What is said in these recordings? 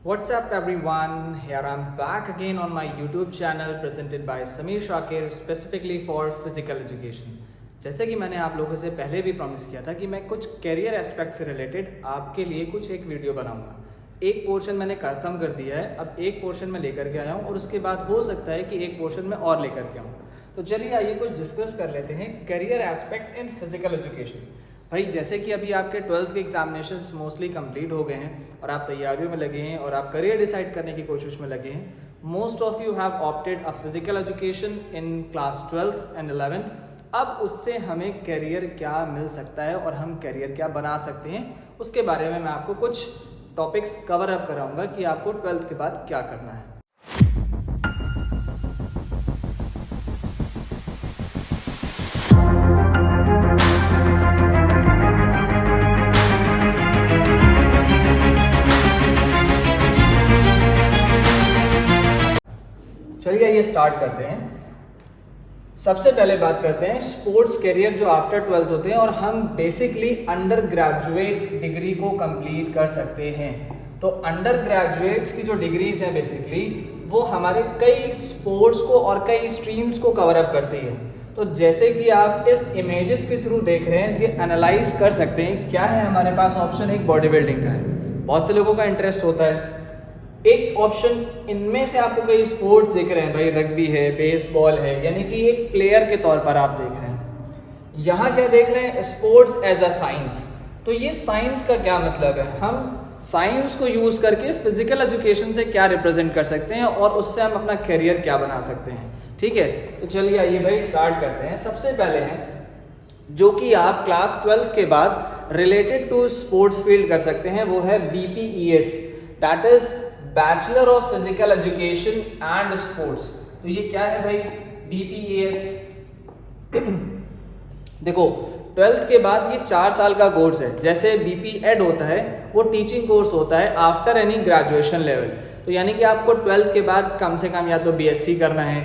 What's up everyone, here I'm back again on my YouTube channel presented by Sameer Shakir specifically for physical education। जैसे कि मैंने आप लोगों से पहले भी प्रॉमिस किया था कि मैं कुछ कैरियर एस्पेक्ट से रिलेटेड आपके लिए कुछ एक वीडियो बनाऊंगा। एक पोर्शन मैंने खत्म कर दिया है, अब एक पोर्शन में लेकर के आया हूँ और उसके बाद हो सकता है कि एक पोर्शन में और लेकर के आऊँ। तो चलिए आइए कुछ डिस्कस कर लेते हैं career aspects in physical education. भाई जैसे कि अभी आपके 12th के एग्जामिनेशंस मोस्टली कंप्लीट हो गए हैं और आप तैयारियों में लगे हैं और आप करियर डिसाइड करने की कोशिश में लगे हैं। Most of you have opted a physical education in class 12th and 11th। अब उससे हमें करियर क्या मिल सकता है और हम करियर क्या बना सकते हैं, उसके बारे में मैं आपको कुछ टॉपिक्स कवर अप कराऊंगा कि आपको 12th के बाद क्या करना है। चलिए ये स्टार्ट करते हैं। सबसे पहले बात करते हैं स्पोर्ट्स करियर जो आफ्टर 12th होते हैं और हम बेसिकली अंडर ग्रेजुएट डिग्री को कंप्लीट कर सकते हैं। तो अंडर ग्रेजुएट्स की जो डिग्रीज हैं बेसिकली वो हमारे कई स्पोर्ट्स को और कई स्ट्रीम्स को कवर अप करती है। तो जैसे कि आप इस इमेजेस के थ्रू देख रहे हैं, ये एनालाइज कर सकते हैं क्या है हमारे पास ऑप्शन। एक बॉडी बिल्डिंग का है, बहुत से लोगों का इंटरेस्ट होता है। एक ऑप्शन इनमें से आपको कई स्पोर्ट्स दिख रहे हैं, भाई रग्बी है, बेसबॉल है, यानी कि एक प्लेयर के तौर पर आप देख रहे हैं। यहाँ क्या देख रहे हैं, स्पोर्ट्स एज अ साइंस। तो ये साइंस का क्या मतलब है, हम साइंस को यूज करके फिजिकल एजुकेशन से क्या रिप्रेजेंट कर सकते हैं और उससे हम अपना करियर क्या बना सकते हैं। ठीक है, तो चलिए आइए भाई स्टार्ट करते हैं। सबसे पहले है जो कि आप क्लास 12th के बाद रिलेटेड टू स्पोर्ट्स फील्ड कर सकते हैं, वो है BPES, that is bachelor of physical education and sports. तो ये क्या है भाई BPES? देखो 12th के बाद ये 4 साल का कोर्स है। जैसे BPED होता है वो टीचिंग कोर्स होता है आफ्टर एनी ग्रेजुएशन लेवल। तो यानी कि आपको 12th के बाद कम से कम या तो BSc करना है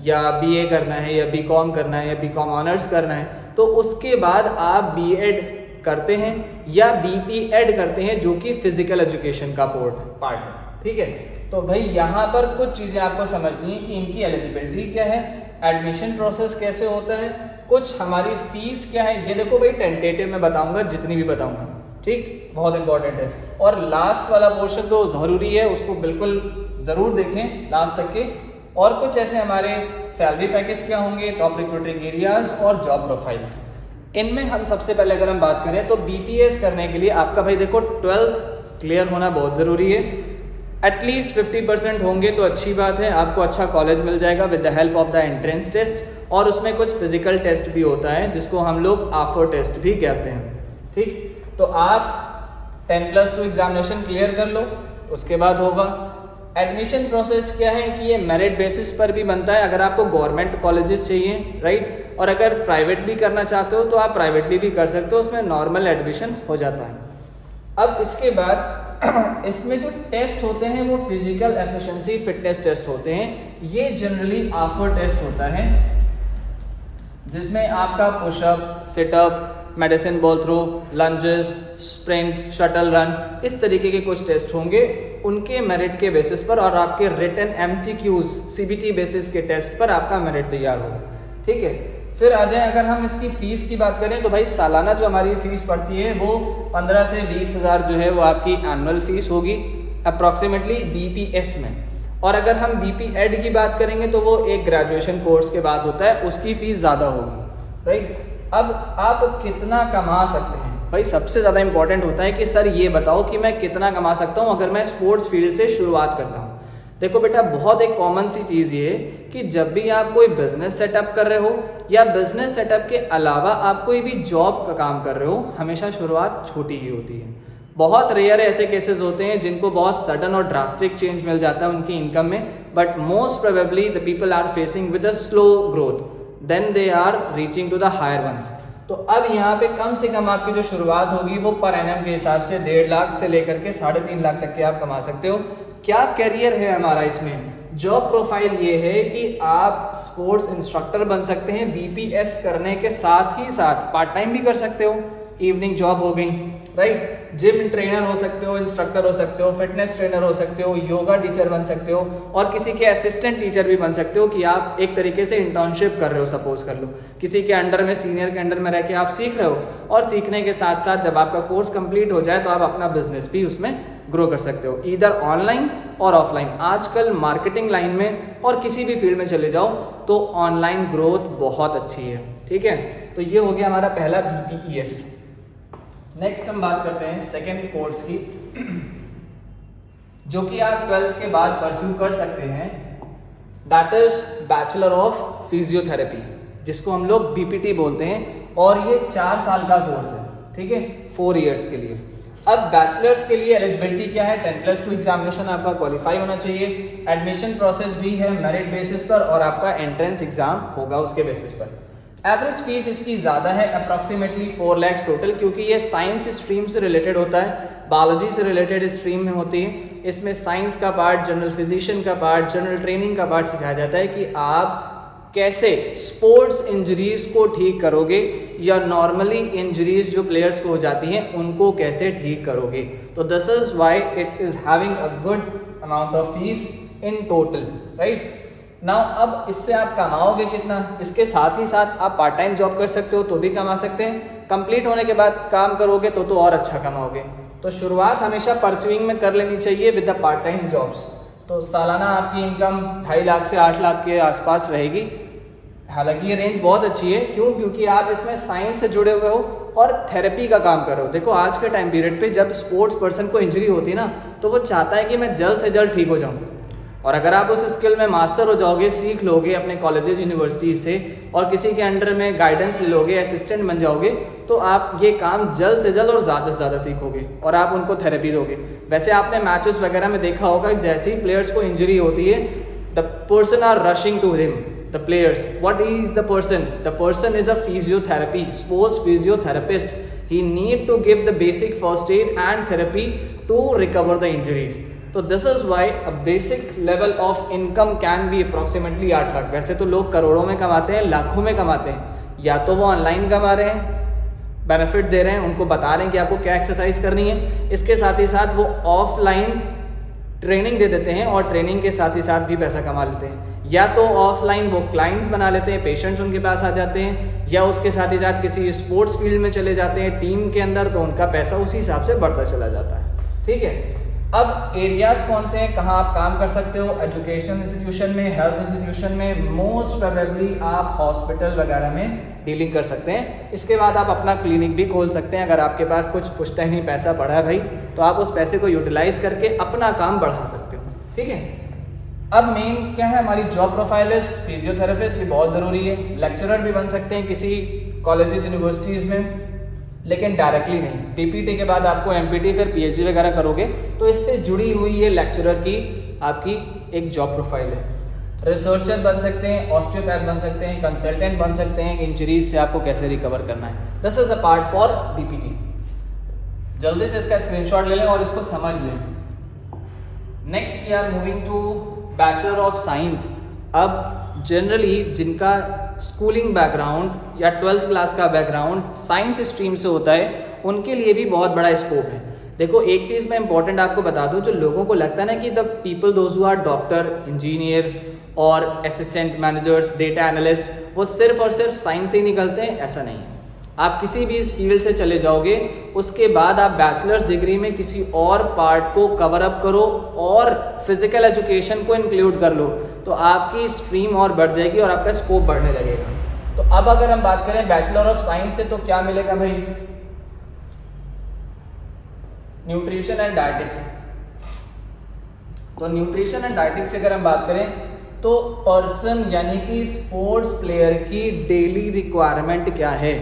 या BA करना है या BCom करना है या BCom ऑनर्स करना है, तो उसके बाद आप B.Ed करते हैं या BPED करते हैं जो कि फिजिकल एजुकेशन का पार्ट है। ठीक है, तो भाई यहाँ पर कुछ चीजें आपको समझनी है कि इनकी एलिजिबिलिटी क्या है, एडमिशन प्रोसेस कैसे होता है, कुछ हमारी फीस क्या है। ये देखो भाई टेंटेटिव में बताऊंगा जितनी भी बताऊंगा, ठीक, बहुत इंपॉर्टेंट है। और लास्ट वाला पोर्शन तो जरूरी है, उसको बिल्कुल जरूर देखें लास्ट तक के। और कुछ ऐसे हमारे सैलरी पैकेज क्या होंगे, टॉप रिक्रूटिंग एरियाज और जॉब प्रोफाइल्स। इनमें हम सबसे पहले अगर हम बात करें तो BPS करने के लिए आपका भाई देखो 12th क्लियर होना बहुत जरूरी है। एटलीस्ट 50% होंगे तो अच्छी बात है, आपको अच्छा कॉलेज मिल जाएगा with the help of the entrance test. और उसमें कुछ फिजिकल टेस्ट भी होता है जिसको हम लोग AFO टेस्ट भी कहते हैं। ठीक, तो आप 10+2 एग्जामिनेशन क्लियर कर लो, उसके बाद होगा एडमिशन प्रोसेस। क्या है कि ये मेरिट बेसिस पर भी बनता है, अगर आपको गवर्नमेंट कॉलेजेस चाहिए, राइट, और अगर प्राइवेट भी करना चाहते हो तो आप प्राइवेटली भी कर सकते हो, उसमें नॉर्मल एडमिशन हो जाता है। अब इसके बाद इसमें जो टेस्ट होते हैं वो फिजिकल एफिशिएंसी फिटनेस टेस्ट होते हैं। ये जनरली AFO टेस्ट होता है जिसमें आपका pushup, situp, medicine ball throw, lunges, sprint, shuttle run, इस तरीके के कुछ टेस्ट होंगे उनके मेरिट के बेसिस पर, और आपके रिटन MCQs CBT बेसिस के टेस्ट पर आपका मेरिट तैयार होगा। ठीक है, फिर आ जाए अगर हम इसकी फीस की बात करें तो भाई सालाना जो हमारी फीस पड़ती है वो 15 से 20 हज़ार जो है वो आपकी एनुअल फीस होगी अप्रॉक्सीमेटली BPS में। और अगर हम BPED की बात करेंगे तो वो एक ग्रेजुएशन कोर्स के बाद होता है, उसकी फीस ज़्यादा होगी, राइट। अब आप कितना कमा सकते हैं, भाई सबसे ज़्यादा इंपॉर्टेंट होता है कि सर ये बताओ कि मैं कितना कमा सकता हूँ अगर मैं स्पोर्ट्स फील्ड से शुरुआत करता हूँ। देखो बेटा, बहुत एक कॉमन सी चीज़ ये है कि जब भी आप कोई बिजनेस सेटअप कर रहे हो या बिजनेस सेटअप के अलावा आप कोई भी जॉब का काम कर रहे हो, हमेशा शुरुआत छोटी ही होती है। बहुत रेयर ऐसे केसेस होते हैं जिनको बहुत सडन और ड्रास्टिक चेंज मिल जाता है उनकी इनकम में, but most probably the people are facing with a slow growth, then they are reaching to the higher ones. तो अब यहाँ पे कम से कम आपकी जो शुरुआत होगी वो पर एनम के हिसाब से 1.5 लाख से लेकर के 3.5 लाख तक के आप कमा सकते हो। क्या करियर है हमारा इसमें, जॉब प्रोफाइल ये है कि आप स्पोर्ट्स इंस्ट्रक्टर बन सकते हैं। BPS करने के साथ ही साथ पार्ट टाइम भी कर सकते हो, इवनिंग जॉब हो गई, राइट। जिम ट्रेनर हो सकते हो, इंस्ट्रक्टर हो सकते हो, फिटनेस ट्रेनर हो सकते हो, योगा टीचर बन सकते हो, और किसी के असिस्टेंट टीचर भी बन सकते हो कि आप एक तरीके से इंटर्नशिप कर रहे हो, सपोज कर लो किसी के अंडर में, सीनियर के अंडर में रह के आप सीख रहे हो, और सीखने के साथ साथ जब आपका कोर्स कंप्लीट हो जाए तो आप अपना बिजनेस भी उसमें ग्रो कर सकते हो, ईदर ऑनलाइन और ऑफलाइन। आजकल मार्केटिंग लाइन में और किसी भी फील्ड में चले जाओ तो ऑनलाइन ग्रोथ बहुत अच्छी है, ठीक है। तो ये हो गया हमारा पहला BPES। नेक्स्ट हम बात करते हैं सेकेंड कोर्स की, जो कि आप 12th के बाद परस्यू कर सकते हैं, that is bachelor of physiotherapy, जिसको हम लोग BPT बोलते हैं, और ये 4 साल का कोर्स है, ठीक है, 4 इयर्स के लिए। अब बैचलर्स के लिए एलिजिबिलिटी क्या है, 10+2 एग्जामिनेशन आपका क्वालिफाई होना चाहिए, एडमिशन प्रोसेस भी है मेरिट बेसिस पर, और आपका एंट्रेंस एग्जाम होगा उसके बेसिस पर। एवरेज फीस इसकी ज़्यादा है, अप्रॉक्सीमेटली 4 लाख टोटल, क्योंकि ये साइंस स्ट्रीम से रिलेटेड होता है, बायोलॉजी से रिलेटेड स्ट्रीम में होती है। इसमें साइंस का पार्ट, जनरल फिजिशियन का पार्ट, जनरल ट्रेनिंग का पार्ट सिखाया जाता है कि आप कैसे स्पोर्ट्स इंजरीज को ठीक करोगे, या नॉर्मली इंजरीज जो प्लेयर्स को हो जाती हैं उनको कैसे ठीक करोगे। तो this is why it is having a good amount of fees in total, right now. अब इससे आप कमाओगे कितना, इसके साथ ही साथ आप पार्ट टाइम जॉब कर सकते हो तो भी कमा सकते हैं, कंप्लीट होने के बाद काम करोगे तो और अच्छा कमाओगे। तो शुरुआत हमेशा परस्यूइंग में कर लेनी चाहिए with the part time jobs. तो सालाना आपकी इनकम 2.5 लाख से 8 लाख के आसपास रहेगी। हालांकि ये रेंज बहुत अच्छी है, क्यों, क्योंकि आप इसमें साइंस से जुड़े हुए हो और थेरेपी का काम कर रहे हो। देखो आज के टाइम पीरियड पे जब स्पोर्ट्स पर्सन को इंजरी होती है ना, तो वो चाहता है कि मैं जल्द से जल्द ठीक हो जाऊं, और अगर आप उस स्किल में मास्टर हो जाओगे, सीख लोगे अपने कॉलेजेस यूनिवर्सिटीज से, और किसी के अंडर में गाइडेंस ले लोगे, असिस्टेंट बन जाओगे, तो आप ये काम जल्द से जल्द और ज़्यादा से ज़्यादा सीखोगे, और आप उनको थेरेपी दोगे। वैसे आपने मैचेस वगैरह में देखा होगा, जैसे ही प्लेयर्स को इंजरी होती है, the person are rushing to him, the players. What is the person? The person is a physiotherapy, sports physiotherapist. He need to give the basic first aid and therapy to recover the injuries. So this is why a basic level of income can be approximately 8 lakh. वैसे तो लोग करोड़ों में कमाते हैं, लाखों में कमाते हैं, या तो वो ऑनलाइन कमा रहे हैं, बेनिफिट दे रहे हैं, उनको बता रहे हैं कि आपको क्या एक्सरसाइज करनी है, इसके साथ ही साथ वो ऑफलाइन ट्रेनिंग दे देते हैं, और ट्रेनिंग के साथ ही साथ भी पैसा कमा लेते हैं, या तो ऑफलाइन वो क्लाइंट्स बना लेते हैं, पेशेंट्स उनके पास आ जाते हैं, या उसके साथ ही साथ किसी स्पोर्ट्स फील्ड में चले जाते हैं टीम के अंदर, तो उनका पैसा उसी हिसाब से बढ़ता चला जाता है, ठीक है। अब एरियाज कौन से हैं, कहाँ आप काम कर सकते हो, एजुकेशन इंस्टीट्यूशन में, हेल्थ इंस्टीट्यूशन में, मोस्ट प्रोबेबली आप हॉस्पिटल वगैरह में डीलिंग कर सकते हैं। इसके बाद आप अपना क्लिनिक भी खोल सकते हैं, अगर आपके पास कुछ पुश्तैनी पैसा पड़ा है भाई, तो आप उस पैसे को यूटिलाइज करके अपना काम बढ़ा सकते हो, ठीक है। अब मेन क्या है, हमारी जॉब प्रोफाइल इज फिजियोथेरेपिस्ट, ये बहुत ज़रूरी है। लेक्चरर भी बन सकते हैं किसी कॉलेजेस यूनिवर्सिटीज़ में, लेकिन डायरेक्टली नहीं। PPT के बाद आपको MPT फिर PhD वगैरह करोगे, तो इससे जुड़ी हुई ये लेक्चरर की आपकी एक जॉब प्रोफाइल है। रिसर्चर बन सकते हैं, ऑस्टियोपैथ बन सकते हैं, कंसल्टेंट बन सकते हैं, इंजरीज से आपको कैसे रिकवर करना है। This is a part for BPT। जल्दी से इसका स्क्रीनशॉट ले लें और इसको समझ लें। Next we are moving to bachelor of science. अब जनरली जिनका स्कूलिंग बैकग्राउंड या 12th क्लास का बैकग्राउंड साइंस स्ट्रीम से होता है, उनके लिए भी बहुत बड़ा स्कोप है। देखो एक चीज़ मैं इंपॉर्टेंट आपको बता दूं, जो लोगों को लगता है ना कि the people those who are doctor, engineer और असिस्टेंट मैनेजर्स, डेटा एनालिस्ट, वो सिर्फ और सिर्फ साइंस से ही निकलते हैं, ऐसा नहीं है। आप किसी भी इस फील्ड से चले जाओगे, उसके बाद आप बैचलर्स डिग्री में किसी और पार्ट को कवर अप करो और फिजिकल एजुकेशन को इंक्लूड कर लो, तो आपकी स्ट्रीम और बढ़ जाएगी और आपका स्कोप बढ़ने लगेगा। तो अब अगर हम बात करें बैचलर ऑफ साइंस से, तो क्या मिलेगा भाई, न्यूट्रिशन एंड डाइटिक्स। तो न्यूट्रिशन एंड डाइटिक्स से अगर हम बात करें, तो पर्सन यानी कि स्पोर्ट्स प्लेयर की डेली रिक्वायरमेंट क्या है।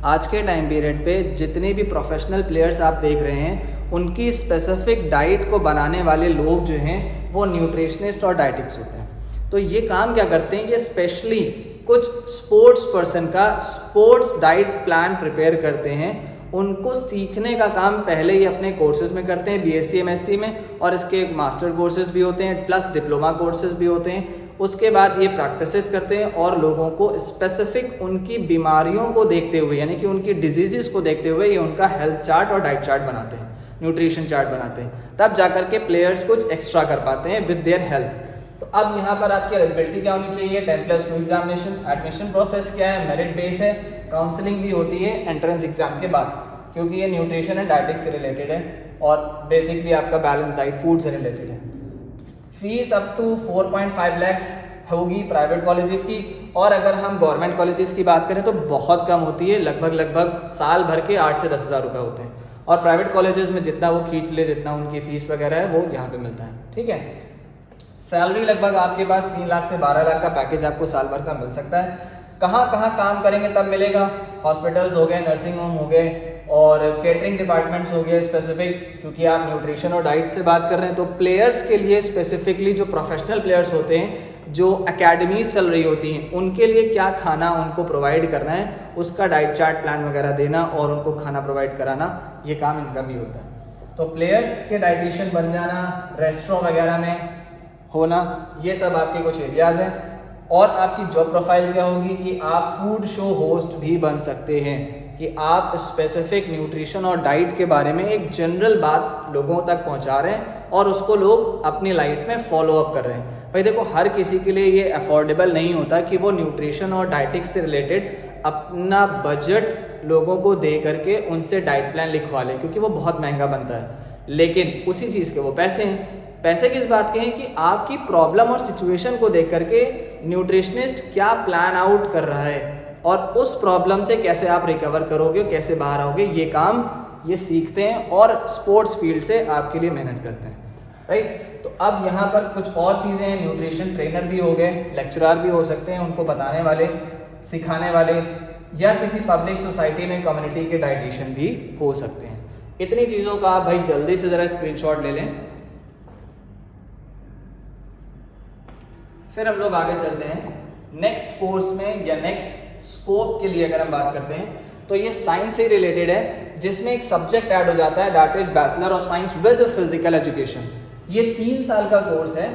आज के टाइम पीरियड पे जितने भी प्रोफेशनल प्लेयर्स आप देख रहे हैं, उनकी स्पेसिफिक डाइट को बनाने वाले लोग जो हैं वो न्यूट्रिशनिस्ट और डाइटिक्स होते हैं। तो ये काम क्या करते हैं, ये स्पेशली कुछ स्पोर्ट्स पर्सन का स्पोर्ट्स डाइट प्लान प्रिपेयर करते हैं। उनको सीखने का काम पहले ही अपने कोर्सेज में करते हैं, BSc MSc में, और इसके मास्टर कोर्सेज भी होते हैं, प्लस डिप्लोमा कोर्सेज भी होते हैं। उसके बाद ये प्रैक्टिसेस करते हैं और लोगों को स्पेसिफिक उनकी बीमारियों को देखते हुए, यानी कि उनकी डिजीजेस को देखते हुए ये उनका हेल्थ चार्ट और डाइट चार्ट बनाते हैं, न्यूट्रिशन चार्ट बनाते हैं, तब जाकर के प्लेयर्स कुछ एक्स्ट्रा कर पाते हैं विद देयर हेल्थ। तो अब यहाँ पर आपकी एलिजिबिलिटी क्या होनी चाहिए, 10+2 एग्जामिनेशन, एडमिशन प्रोसेस क्या है, मेरिट बेस है, काउंसलिंग भी होती है एंट्रेंस एग्जाम के बाद, क्योंकि ये न्यूट्रिशन एंड डाइटिक से रिलेटेड है और बेसिकली आपका बैलेंस डाइट फूड से रिलेटेड है। फीस अप टू 4.5 लाख होगी प्राइवेट कॉलेजेस की, और अगर हम गवर्नमेंट कॉलेजेस की बात करें तो बहुत कम होती है, लगभग साल भर के 8 से 10 हज़ार रुपये होते हैं, और प्राइवेट कॉलेजेस में जितना वो खींच ले, जितना उनकी फीस वगैरह है वो यहाँ पे मिलता है। ठीक है, सैलरी लगभग आपके पास 3 लाख से 12 लाख का पैकेज आपको साल भर का मिल सकता है। कहाँ कहाँ काम करेंगे तब मिलेगा, हॉस्पिटल्स हो गए, नर्सिंग होम हो गए और केटरिंग डिपार्टमेंट्स हो गए स्पेसिफिक, क्योंकि आप न्यूट्रिशन और डाइट से बात कर रहे हैं तो प्लेयर्स के लिए स्पेसिफिकली जो प्रोफेशनल प्लेयर्स होते हैं, जो एकेडमीज चल रही होती हैं, उनके लिए क्या खाना उनको प्रोवाइड करना है, उसका डाइट चार्ट प्लान वगैरह देना और उनको खाना प्रोवाइड कराना, ये काम इनका भी होता है। तो प्लेयर्स के डाइटिशियन बन जाना, रेस्टोरेंट वगैरह में होना, ये सब आपके कुछ एरियाज हैं। और आपकी जॉब प्रोफाइल क्या होगी कि आप फूड शो होस्ट भी बन सकते हैं, कि आप स्पेसिफिक न्यूट्रिशन और डाइट के बारे में एक जनरल बात लोगों तक पहुंचा रहे हैं और उसको लोग अपनी लाइफ में फॉलो अप कर रहे हैं। भाई देखो, हर किसी के लिए ये अफोर्डेबल नहीं होता कि वो न्यूट्रिशन और डाइटिक्स से रिलेटेड अपना बजट लोगों को दे करके उनसे डाइट प्लान लिखवा ले, क्योंकि वो बहुत महंगा बनता है। लेकिन उसी चीज़ के वो पैसे हैं। पैसे किस बात के हैं कि आपकी प्रॉब्लम और सिचुएशन को देख करके न्यूट्रिशनिस्ट क्या प्लान आउट कर रहा है और उस प्रॉब्लम से कैसे आप रिकवर करोगे, कैसे बाहर आओगे, ये काम ये सीखते हैं और स्पोर्ट्स फील्ड से आपके लिए मेहनत करते हैं। राइट, तो अब यहाँ पर कुछ और चीज़ें हैं, न्यूट्रिशन ट्रेनर भी हो गए, लेक्चरर भी हो सकते हैं, उनको बताने वाले, सिखाने वाले, या किसी पब्लिक सोसाइटी में कम्युनिटी के डाइटिशियन भी हो सकते हैं। इतनी चीज़ों का आप भाई जल्दी से ज़रा स्क्रीनशॉट ले लें। फिर हम लोग आगे चलते हैं नेक्स्ट कोर्स में, या नेक्स्ट स्कोप के लिए अगर हम बात करते हैं तो ये साइंस से रिलेटेड है, जिसमें एक सब्जेक्ट ऐड हो जाता है, that is bachelor of science with physical education. ये 3 साल का कोर्स है,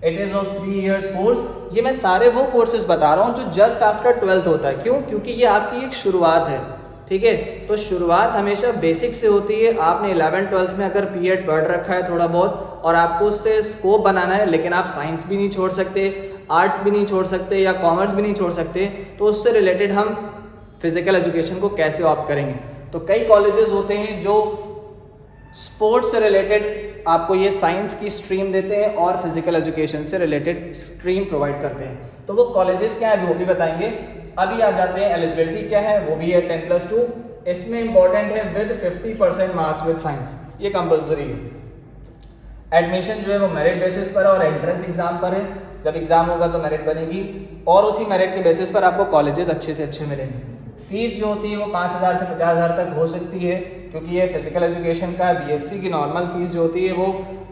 it is of 3 years course. ये मैं सारे वो कोर्सेज बता रहा हूँ जो जस्ट आफ्टर 12th होता है। क्यों? क्योंकि ये आपकी एक शुरुआत है। ठीक है, तो शुरुआत हमेशा बेसिक से होती है। आपने 11th 12th में अगर पीएड पढ़ रखा है थोड़ा बहुत और आपको उससे स्कोप बनाना है, लेकिन आप साइंस भी नहीं छोड़ सकते, आर्ट्स भी नहीं छोड़ सकते या कॉमर्स भी नहीं छोड़ सकते, तो उससे रिलेटेड हम फिजिकल एजुकेशन को कैसे ऑप्ट करेंगे। तो कई कॉलेजेस होते हैं जो स्पोर्ट्स से रिलेटेड आपको ये साइंस की स्ट्रीम देते हैं और फिजिकल एजुकेशन से रिलेटेड स्ट्रीम प्रोवाइड करते हैं। तो वो कॉलेजेस क्या है वो भी बताएंगे। अभी आ जाते हैं एलिजिबिलिटी क्या है, वो भी है 10+2। इसमें इंपॉर्टेंट है विद 50% मार्क्स विद साइंस, ये कंपल्सरी है। एडमिशन जो है वो मेरिट बेसिस पर और एंट्रेंस एग्जाम पर है। जब एग्जाम होगा तो मेरिट बनेगी और उसी मेरिट के बेसिस पर आपको कॉलेजेस अच्छे से अच्छे मिलेंगे। फीस जो होती है वो 5,000 से 50,000 तक हो सकती है, क्योंकि ये फिजिकल एजुकेशन का बीएससी की नॉर्मल फीस जो होती है वो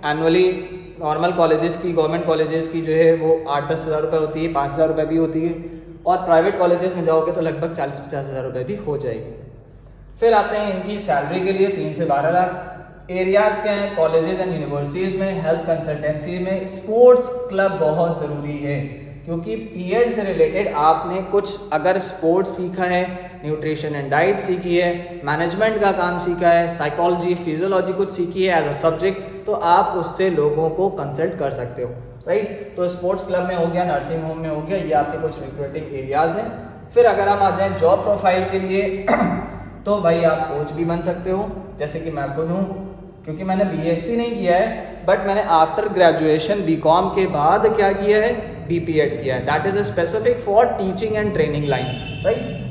एनुअली नॉर्मल कॉलेजेस की, गवर्नमेंट कॉलेजेस की जो है वो 8-10 हज़ार रुपये होती है, 5,000 रुपये भी होती है, और प्राइवेट कॉलेजेस में जाओगे तो लगभग 40-50 हज़ार रुपये भी हो जाएगी। फिर आते हैं इनकी सैलरी के लिए 3 से 12 लाख। एरियाज क्या हैं, कॉलेजेस एंड यूनिवर्सिटीज़ में, हेल्थ कंसल्टेंसी में, स्पोर्ट्स क्लब बहुत ज़रूरी है, क्योंकि पीएड से रिलेटेड आपने कुछ अगर स्पोर्ट्स सीखा है, न्यूट्रिशन एंड डाइट सीखी है, मैनेजमेंट का काम सीखा है, साइकोलॉजी, फिजियोलॉजी कुछ सीखी है एज अ सब्जेक्ट, तो आप उससे लोगों को कंसल्ट कर सकते हो। राइट, तो स्पोर्ट्स क्लब में हो गया, नर्सिंग होम में हो गया, ये आपके कुछ रिक्रूटिंग एरियाज हैं। फिर अगर हम आ जाएं जॉब प्रोफाइल के लिए तो भाई आप कोच भी बन सकते हो, जैसे कि मैं खुद हूँ, क्योंकि मैंने बीएससी नहीं किया है, बट मैंने आफ्टर ग्रेजुएशन बीकॉम के बाद क्या किया है, बीपीएड किया है, that is specific for teaching and training line. Right,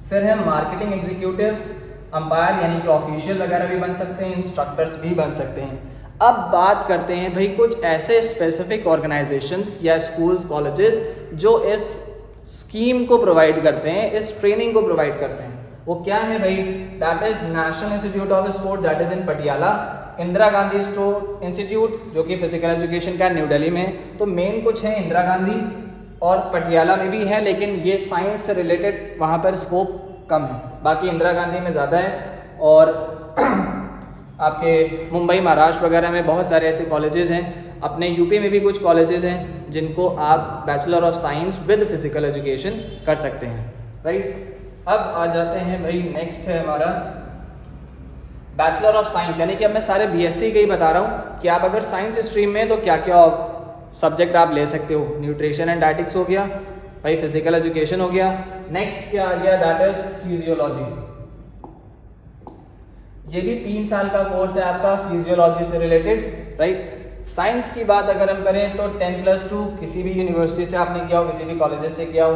फिर है मार्केटिंग एग्जीक्यूटिव्स, अंपायर यानी कि ऑफिशियल वगैरह भी बन सकते हैं, इंस्ट्रक्टर्स भी बन सकते हैं। अब बात करते हैं भाई कुछ ऐसे स्पेसिफिक ऑर्गेनाइजेशंस या स्कूल्स, कॉलेजेस जो इस स्कीम को प्रोवाइड करते हैं, इस ट्रेनिंग को प्रोवाइड करते हैं। वो क्या है भाई, that is national institute of sport, that is in Patiala, Indira Gandhi institute जो कि फिजिकल एजुकेशन का न्यू दिल्ली में। तो मेन कुछ है इंदिरा गांधी और पटियाला में भी है, लेकिन ये साइंस से रिलेटेड वहाँ पर स्कोप कम है, बाकी इंदिरा गांधी में ज़्यादा है। और आपके मुंबई महाराष्ट्र वगैरह में बहुत सारे ऐसे कॉलेजेस हैं, अपने यूपी में भी कुछ कॉलेजेस हैं जिनको आप bachelor of science with physical education कर सकते हैं, राइट। अब आ जाते हैं भाई, नेक्स्ट है हमारा बैचलर ऑफ साइंस, यानी कि अब मैं सारे बीएससी के ही बता रहा हूँ कि आप अगर साइंस स्ट्रीम में तो क्या क्या सब्जेक्ट आप ले सकते हो। न्यूट्रिशन एंड डाइटिक्स हो गया भाई, फिजिकल एजुकेशन हो गया, नेक्स्ट क्या आ गया दैट इज फिजियोलॉजी। ये भी 3 साल का कोर्स है आपका फिजियोलॉजी से रिलेटेड, राइट। साइंस की बात अगर हम करें तो 10+2 किसी भी यूनिवर्सिटी से आपने किया हो, किसी भी कॉलेजेस से किया हो।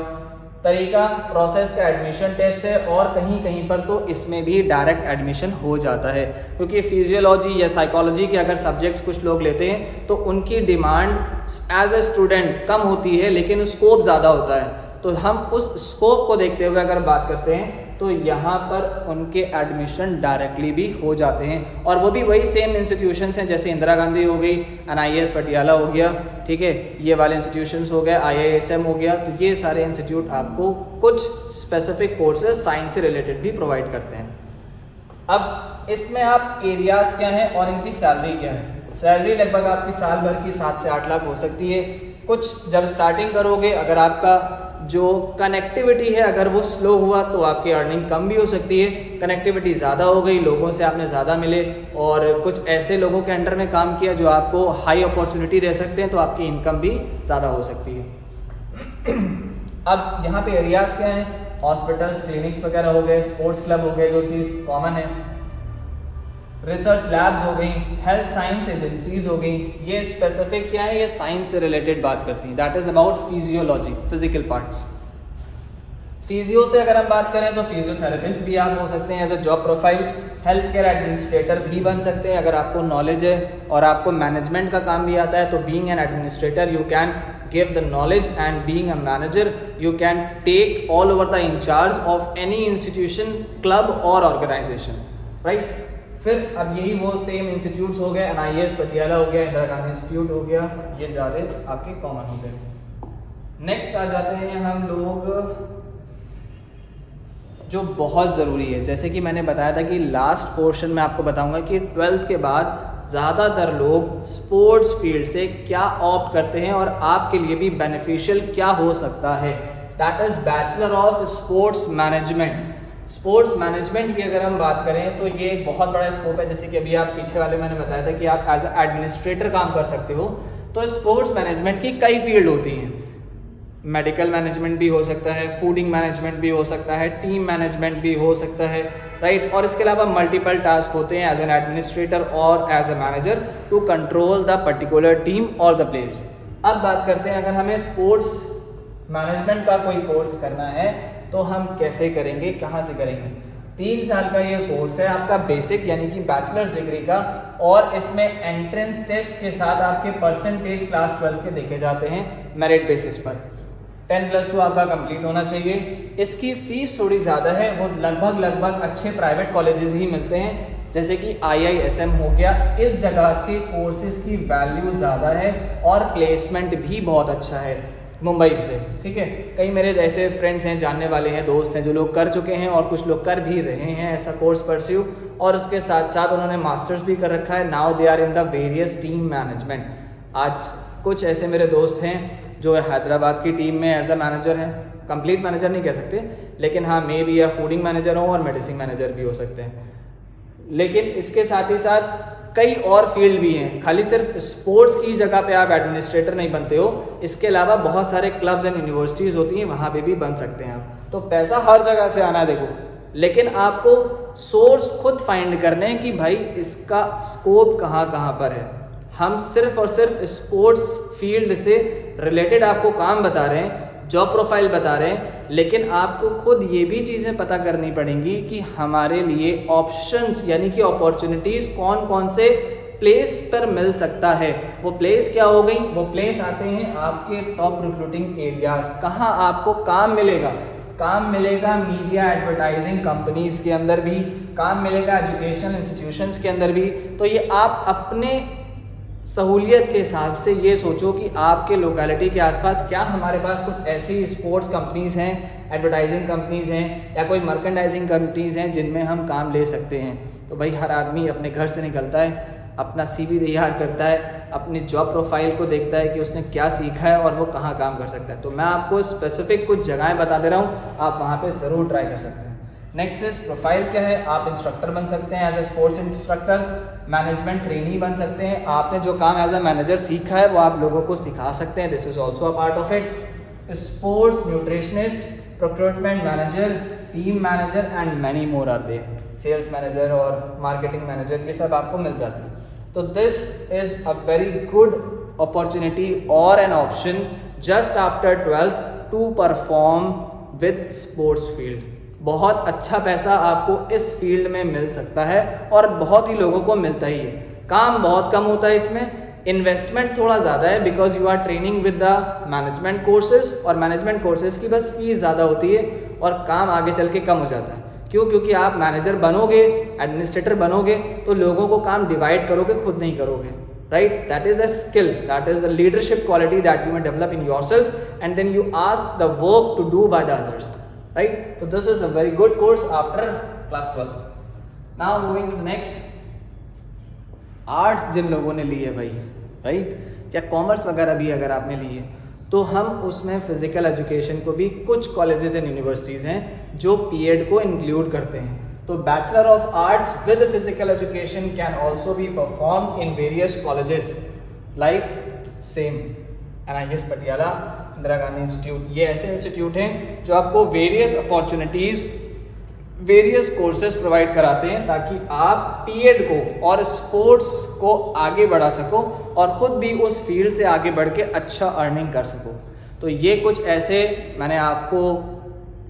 तरीका प्रोसेस का एडमिशन टेस्ट है और कहीं कहीं पर तो इसमें भी डायरेक्ट एडमिशन हो जाता है, क्योंकि फिजियोलॉजी या साइकोलॉजी के अगर सब्जेक्ट्स कुछ लोग लेते हैं तो उनकी डिमांड एज ए स्टूडेंट कम होती है लेकिन स्कोप ज़्यादा होता है। तो हम उस स्कोप को देखते हुए अगर बात करते हैं तो यहाँ पर उनके एडमिशन डायरेक्टली भी हो जाते हैं, और वो भी वही सेम इंस्टीट्यूशंस हैं, जैसे इंदिरा गांधी हो गई, NIS पटियाला हो गया, ठीक है, ये वाले इंस्टीट्यूशंस हो गए, IISM हो गया। तो ये सारे इंस्टीट्यूट आपको कुछ स्पेसिफिक कोर्सेज साइंस से रिलेटेड भी प्रोवाइड करते हैं। अब इसमें आप एरियाज क्या हैं और इनकी सैलरी क्या है। सैलरी लगभग आपकी साल भर की 7 से 8 लाख हो सकती है। कुछ जब स्टार्टिंग करोगे, अगर आपका जो कनेक्टिविटी है अगर वो स्लो हुआ तो आपकी अर्निंग कम भी हो सकती है। कनेक्टिविटी ज़्यादा हो गई, लोगों से आपने ज़्यादा मिले और कुछ ऐसे लोगों के अंडर में काम किया जो आपको हाई अपॉर्चुनिटी दे सकते हैं, तो आपकी इनकम भी ज़्यादा हो सकती है। अब यहाँ पे एरियाज क्या हैं, हॉस्पिटल्स, क्लिनिक्स वगैरह हो गए, स्पोर्ट्स क्लब हो गए जो कि कॉमन है, रिसर्च लैब्स हो गई, हेल्थ साइंस एजेंसीज हो गई। ये स्पेसिफिक क्या है, ये साइंस से रिलेटेड बात करती हैं। That is about physiology, physical parts. Physio से अगर हम बात करें तो फिजियोथेरेपिस्ट भी आप हो सकते हैं as a job profile. Health care administrator भी बन सकते हैं अगर आपको नॉलेज है और आपको मैनेजमेंट का काम भी आता है। तो being an administrator you can give the knowledge, and being a manager you can take all over the in charge of any institution, club और ऑर्गेनाइजेशन, राइट। फिर अब यही वो सेम इंस्टीट्यूट्स हो गए, NIS पटियाला हो गया, इंदिरा गांधी इंस्टीट्यूट हो गया, ये ज़्यादा आपके कॉमन हो गए। नेक्स्ट आ जाते हैं हम लोग जो बहुत ज़रूरी है, जैसे कि मैंने बताया था कि लास्ट पोर्शन में आपको बताऊंगा कि 12th के बाद ज़्यादातर लोग स्पोर्ट्स फील्ड से क्या ऑप्ट करते हैं और आपके लिए भी बेनिफिशियल क्या हो सकता है। That is bachelor of sports management. Sports management की अगर हम बात करें तो ये एक बहुत बड़ा स्कोप है। जैसे कि अभी आप पीछे वाले मैंने बताया था कि आप एज एडमिनिस्ट्रेटर काम कर सकते हो, तो स्पोर्ट्स मैनेजमेंट की कई फील्ड होती हैं। मेडिकल मैनेजमेंट भी हो सकता है, फूडिंग मैनेजमेंट भी हो सकता है, टीम मैनेजमेंट भी हो सकता है, राइट। और इसके अलावा मल्टीपल टास्क होते हैं एज एन एडमिनिस्ट्रेटर और as a manager to control the particular team और द प्लेयर्स। अब बात करते हैं अगर हमें स्पोर्ट्स मैनेजमेंट का कोई कोर्स करना है तो हम कैसे करेंगे, कहाँ से करेंगे। 3 साल का ये कोर्स है आपका बेसिक यानी कि बैचलर्स डिग्री का, और इसमें एंट्रेंस टेस्ट के साथ आपके परसेंटेज क्लास 12 के देखे जाते हैं मेरिट बेसिस पर। 10+2 आपका कंप्लीट होना चाहिए। इसकी फीस थोड़ी ज़्यादा है, वो लगभग अच्छे प्राइवेट कॉलेजेस ही मिलते हैं, जैसे कि IISM हो गया। इस जगह के कोर्सेज की वैल्यू ज़्यादा है और प्लेसमेंट भी बहुत अच्छा है मुंबई से, ठीक है। कई मेरे ऐसे फ्रेंड्स हैं, जानने वाले हैं, दोस्त हैं जो लोग कर चुके हैं और कुछ लोग कर भी रहे हैं ऐसा कोर्स परस्यू, और उसके साथ साथ उन्होंने मास्टर्स भी कर रखा है। Now they are in the various team management. आज कुछ ऐसे मेरे दोस्त हैं जो हैदराबाद की टीम में एज अ मैनेजर हैं, कंप्लीट मैनेजर नहीं कह सकते, लेकिन हाँ मे बी या फूडिंग मैनेजर हो और मेडिसिन मैनेजर भी हो सकते हैं। लेकिन इसके साथ ही साथ कई और फील्ड भी हैं, खाली सिर्फ स्पोर्ट्स की जगह पे आप एडमिनिस्ट्रेटर नहीं बनते हो, इसके अलावा बहुत सारे क्लब्स एंड यूनिवर्सिटीज़ होती हैं, वहाँ पे भी बन सकते हैं आप। तो पैसा हर जगह से आना है देखो, लेकिन आपको सोर्स खुद फाइंड करने हैं कि भाई इसका स्कोप कहाँ कहाँ पर है। हम सिर्फ और सिर्फ स्पोर्ट्स फील्ड से रिलेटेड आपको काम बता रहे हैं, जॉब प्रोफाइल बता रहे हैं, लेकिन आपको खुद ये भी चीज़ें पता करनी पड़ेंगी कि हमारे लिए ऑप्शंस यानी कि अपॉर्चुनिटीज़ कौन कौन से प्लेस पर मिल सकता है। वो प्लेस क्या हो गई, वो प्लेस आते हैं आपके टॉप रिक्रूटिंग एरियाज। कहाँ आपको काम मिलेगा, काम मिलेगा मीडिया एडवर्टाइजिंग कंपनीज के अंदर भी, काम मिलेगा एजुकेशन इंस्टीट्यूशंस के अंदर भी। तो ये आप अपने सहूलियत के हिसाब से ये सोचो कि आपके लोकेलिटी के आसपास क्या हमारे पास कुछ ऐसी स्पोर्ट्स कंपनीज़ हैं, एडवर्टाइजिंग कंपनीज़ हैं या कोई मर्केंडाइजिंग कंपनीज़ हैं जिनमें हम काम ले सकते हैं। तो भाई हर आदमी अपने घर से निकलता है, अपना CV तैयार करता है, अपनी जॉब प्रोफाइल को देखता है कि उसने क्या सीखा है और वो कहाँ काम कर सकता है। तो मैं आपको स्पेसिफिक कुछ जगहें बता दे रहा हूँ, आप वहाँ पे ज़रूर ट्राई कर सकते हैं। नेक्स्ट इज प्रोफाइल क्या है, आप इंस्ट्रक्टर बन सकते हैं as a sports instructor, management trainee बन सकते हैं, आपने जो काम एज ए मैनेजर सीखा है वो आप लोगों को सिखा सकते हैं, this is also a part of it. Sports nutritionist, procurement manager, team manager and many more are there, sales manager और मार्केटिंग मैनेजर, ये सब आपको मिल जाती है। तो this is a very good opportunity और an option just after 12th to perform with sports field. बहुत अच्छा पैसा आपको इस फील्ड में मिल सकता है और बहुत ही लोगों को मिलता ही है। काम बहुत कम होता है इसमें, इन्वेस्टमेंट थोड़ा ज़्यादा है because you are training with the management courses, और मैनेजमेंट कोर्सेज की बस फीस ज़्यादा होती है और काम आगे चल के कम हो जाता है। क्यों? क्योंकि आप मैनेजर बनोगे, एडमिनिस्ट्रेटर बनोगे तो लोगों को काम डिवाइड करोगे, खुद नहीं करोगे, right? That is a skill, that is a leadership quality that you may develop in yourself and then you ask the work to do by the others, right? So this is a very good course after class 12. Now moving to the next, arts जिन लोगों ने ली है भाई, right, या commerce वगैरह भी अगर आपने ली है तो हम उसमें फिजिकल एजुकेशन को भी कुछ कॉलेजेस एंड यूनिवर्सिटीज़ हैं जो पीएड को इंक्लूड करते हैं। तो bachelor of arts with physical education can also be perform in various colleges like same NIS Patiala, Indira Gandhi institute. ये ऐसे इंस्टीट्यूट हैं जो आपको various opportunities, various courses provide कराते हैं ताकि आप पीएड को और स्पोर्ट्स को आगे बढ़ा सको और ख़ुद भी उस फील्ड से आगे बढ़ के अच्छा अर्निंग कर सको। तो ये कुछ ऐसे मैंने आपको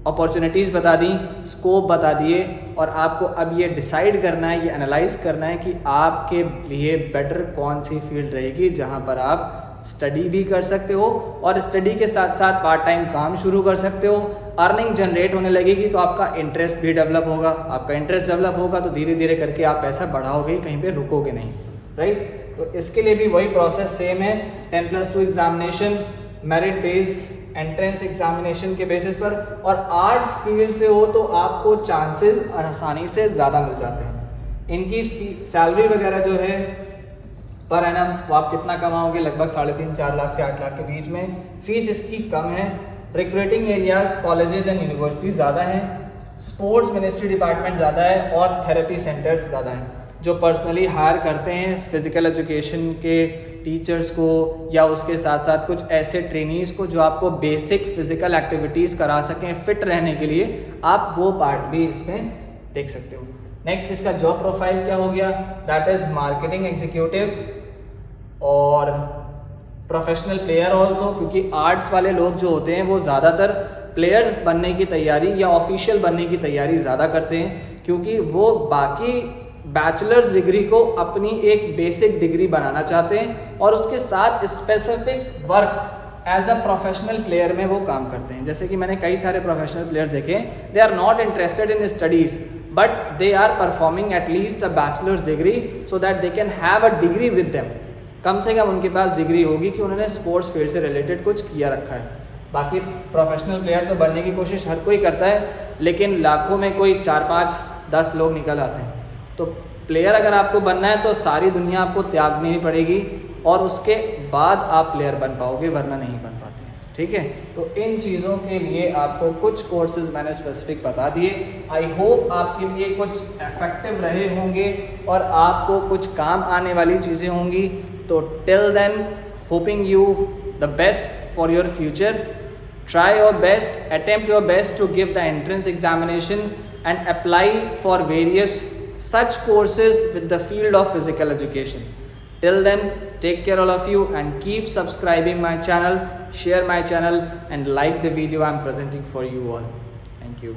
अपॉर्चुनिटीज़ बता दी, स्कोप बता दिए, और आपको अब ये डिसाइड करना है, ये एनालाइज करना है कि आपके लिए बेटर कौन सी फील्ड रहेगी जहाँ पर आप स्टडी भी कर सकते हो और स्टडी के साथ साथ पार्ट टाइम काम शुरू कर सकते हो, अर्निंग जनरेट होने लगेगी तो आपका इंटरेस्ट भी डेवलप होगा, आपका इंटरेस्ट डेवलप होगा तो धीरे धीरे करके आप पैसा बढ़ाओगे, कहीं पे रुकोगे नहीं, राइट? तो इसके लिए भी वही प्रोसेस सेम है, 10+2 examination, merit based entrance examination के बेसिस पर, और आर्ट्स फील्ड से हो तो आपको चांसेस आसानी से ज़्यादा मिल जाते हैं। इनकी सैलरी वगैरह जो है पर एनम वो आप कितना कमाओगे, लगभग 3.5-4 लाख से 8 लाख के बीच में। फीस इसकी कम है, recruiting areas colleges and universities ज़्यादा हैं, स्पोर्ट्स मिनिस्ट्री डिपार्टमेंट ज़्यादा है और थेरेपी सेंटर्स ज़्यादा हैं जो पर्सनली हायर करते हैं फिज़िकल एजुकेशन के टीचर्स को या उसके साथ साथ कुछ ऐसे ट्रेनीज़ को जो आपको बेसिक फिज़िकल एक्टिविटीज़ करा सकें फिट रहने के लिए। आप वो पार्ट भी इसमें देख सकते हो। नेक्स्ट इसका जॉब प्रोफाइल क्या हो गया, दैट इज़ मार्केटिंग एग्जीक्यूटिव और प्रोफेशनल प्लेयर ऑल्सो, क्योंकि आर्ट्स वाले लोग जो होते हैं वो ज़्यादातर प्लेयर बनने की तैयारी या ऑफिशियल बनने की तैयारी ज़्यादा करते हैं, क्योंकि वो बाकी बैचलर्स डिग्री को अपनी एक बेसिक डिग्री बनाना चाहते हैं और उसके साथ specific work as a professional player में वो काम करते हैं। जैसे कि मैंने कई सारे प्रोफेशनल प्लेयर्स देखे, they are not interested in studies but they are performing at least a bachelor's degree so that they can have a degree with them. कम से कम उनके पास डिग्री होगी कि उन्होंने स्पोर्ट्स फील्ड से रिलेटेड कुछ किया रखा है। बाकी प्रोफेशनल प्लेयर तो बनने की कोशिश हर कोई करता है, लेकिन लाखों में कोई 4-5-10 लोग निकल आते हैं। तो प्लेयर अगर आपको बनना है तो सारी दुनिया आपको त्यागनी पड़ेगी और उसके बाद आप प्लेयर बन पाओगे, वरना नहीं बन पाते। ठीक है, तो इन चीज़ों के लिए आपको कुछ कोर्सेज मैंने स्पेसिफिक बता दिए। आई होप आपके लिए कुछ इफेक्टिव रहे होंगे और आपको कुछ काम आने वाली चीज़ें होंगी। तो till then, hoping you the best for your future. Try your best, attempt your best to give the entrance examination and apply for various such courses with the field of physical education. Till then, take care all of you and keep subscribing my channel, share my channel and like the video I am presenting for you all. Thank you.